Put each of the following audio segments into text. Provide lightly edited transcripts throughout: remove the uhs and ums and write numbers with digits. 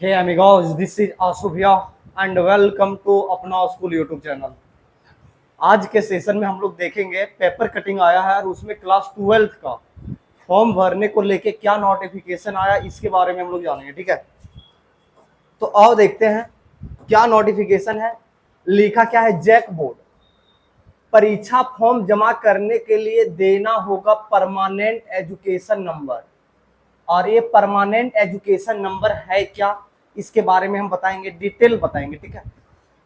Hey amigos, this is Asubhya and welcome to अपना school YouTube channel. आज के session में हम लोग देखेंगे पेपर कटिंग आया है और उसमें क्लास 12th का फॉर्म भरने को लेके क्या नोटिफिकेशन आया इसके बारे में हम लोग जानेंगे। ठीक है, तो आओ देखते हैं क्या नोटिफिकेशन है। लिखा क्या है, जैक बोर्ड परीक्षा फॉर्म जमा करने के लिए देना होगा परमानेंट एजुकेशन नंबर। और ये परमानेंट एजुकेशन नंबर है क्या, इसके बारे में हम बताएंगे, डिटेल बताएंगे। ठीक है,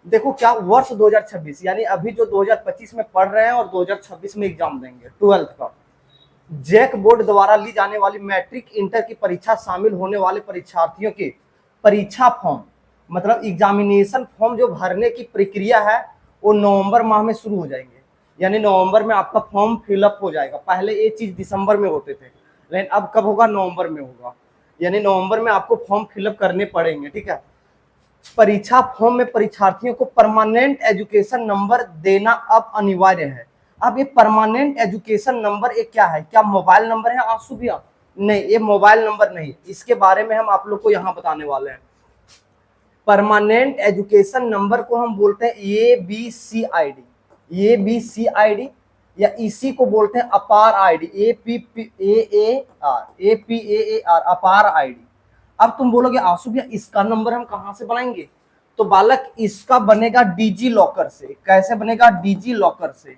देखो क्या वर्ष 2026 यानी अभी जो 2025 में पढ़ रहे हैं और 2026 में एग्जाम देंगे 12th का, जैक बोर्ड द्वारा ली जाने वाली मैट्रिक इंटर की परीक्षा शामिल होने वाले परीक्षार्थियों के परीक्षा फॉर्म मतलब एग्जामिनेशन फॉर्म जो भरने की प्रक्रिया है वो नवंबर माह में शुरू हो जाएंगे। यानी नवंबर में आपका फॉर्म फिलअप हो जाएगा। पहले ये चीज दिसंबर में होते थे, लेकिन अब कब होगा, नवंबर में होगा। यानी नवंबर में आपको फॉर्म फिलअप करने पड़ेंगे। ठीक है, परीक्षा फॉर्म में परीक्षार्थियों को परमानेंट एजुकेशन नंबर देना अब अनिवार्य है। अब ये परमानेंट एजुकेशन नंबर ये क्या है, क्या मोबाइल नंबर है आंसू भैया? नहीं, ये मोबाइल नंबर नहीं, इसके बारे में हम आप लोग को यहाँ बताने वाले हैं। परमानेंट एजुकेशन नंबर को हम बोलते हैं ABCID, ABCID या इसी को बोलते हैं अपार आईडी, APAAR अपार आईडी। अब तुम बोलोगे आंसू भैया इसका नंबर हम कहां से बनाएंगे? तो बालक इसका बनेगा डिजी लॉकर से। कैसे बनेगा? डिजी लॉकर से,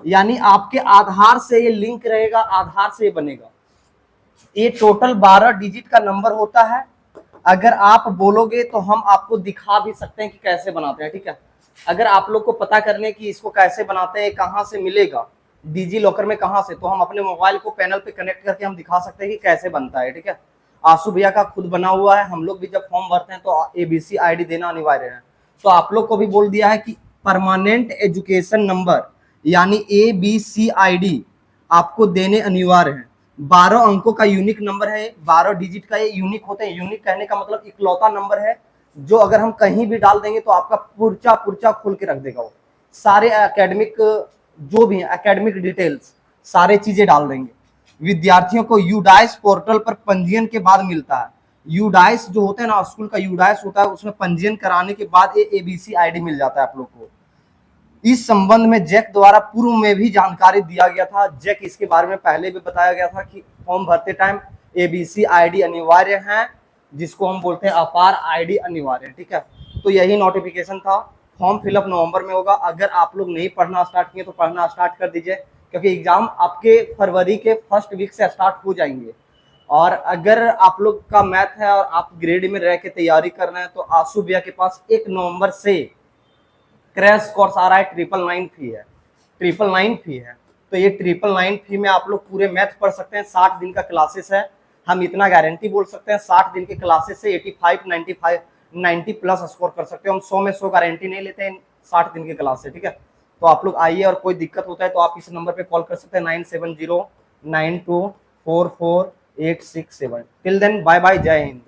यानी आपके आधार से ये लिंक रहेगा, आधार से ये बनेगा। ये टोटल 12 डिजिट का नंबर होता है। अगर आप बोलोगे तो हम आपको दिखा भी सकते हैं कि कैसे बनाते हैं। ठीक है, अगर आप लोग को पता करने की इसको कैसे बनाते हैं, कहाँ से मिलेगा, डिजी लॉकर में कहाँ से, तो हम अपने मोबाइल को पैनल पे कनेक्ट करके हम दिखा सकते हैं कि कैसे बनता है। ठीक है, आंसू भैया का खुद बना हुआ है। हम लोग भी जब फॉर्म भरते हैं तो ABCID देना अनिवार्य है। तो आप लोग को भी बोल दिया है कि परमानेंट एजुकेशन नंबर यानी ABCID आपको देने अनिवार्य है। 12 अंकों का यूनिक नंबर है, 12 डिजिट का ये यूनिक होते हैं। यूनिक कहने का मतलब इकलौता नंबर है जो अगर हम कहीं भी डाल देंगे तो आपका पुर्चा पुर्चा खोल के रख देगा। वो सारे एकेडमिक जो भी है एकेडमिक डिटेल्स सारे चीजें डाल देंगे। विद्यार्थियों को यूडाइस पोर्टल पर पंजीयन के बाद मिलता है। यूडाइस जो होता है ना, स्कूल का यूडाइस होता है, उसमें पंजीयन कराने के बाद ये ABCID मिल जाता है आप लोग को। इस संबंध में जैक द्वारा पूर्व में भी जानकारी दिया गया था। जैक इसके बारे में पहले भी बताया गया था कि फॉर्म भरते टाइम ABCID अनिवार्य है, जिसको हम बोलते हैं अपार आईडी अनिवार्य है। ठीक है, तो यही नोटिफिकेशन था। फॉर्म फिलअप नवंबर में होगा। अगर आप लोग नहीं पढ़ना स्टार्ट किए तो पढ़ना स्टार्ट कर दीजिए, क्योंकि एग्जाम आपके फरवरी के फर्स्ट वीक से स्टार्ट हो जाएंगे। और अगर आप लोग का मैथ है और आप ग्रेड में रह के तैयारी कर रहे हैं तो आंसू भैया के पास 1 नवंबर से क्रैश कोर्स आ रहा है। 999 फी है, 999 फी है। तो ये 999 फी में आप लोग पूरे मैथ पढ़ सकते हैं। 60 दिन का क्लासेस है। हम इतना गारंटी बोल सकते हैं 60 दिन के क्लासेस से 85 95 90 प्लस स्कोर कर सकते हो। हम 100 में 100 गारंटी नहीं लेते हैं 60 दिन के क्लास से। ठीक है, तो आप लोग आइए, और कोई दिक्कत होता है तो आप इस नंबर पे कॉल कर सकते हैं 9709244867। टिल देन बाय बाय, जय हिंद।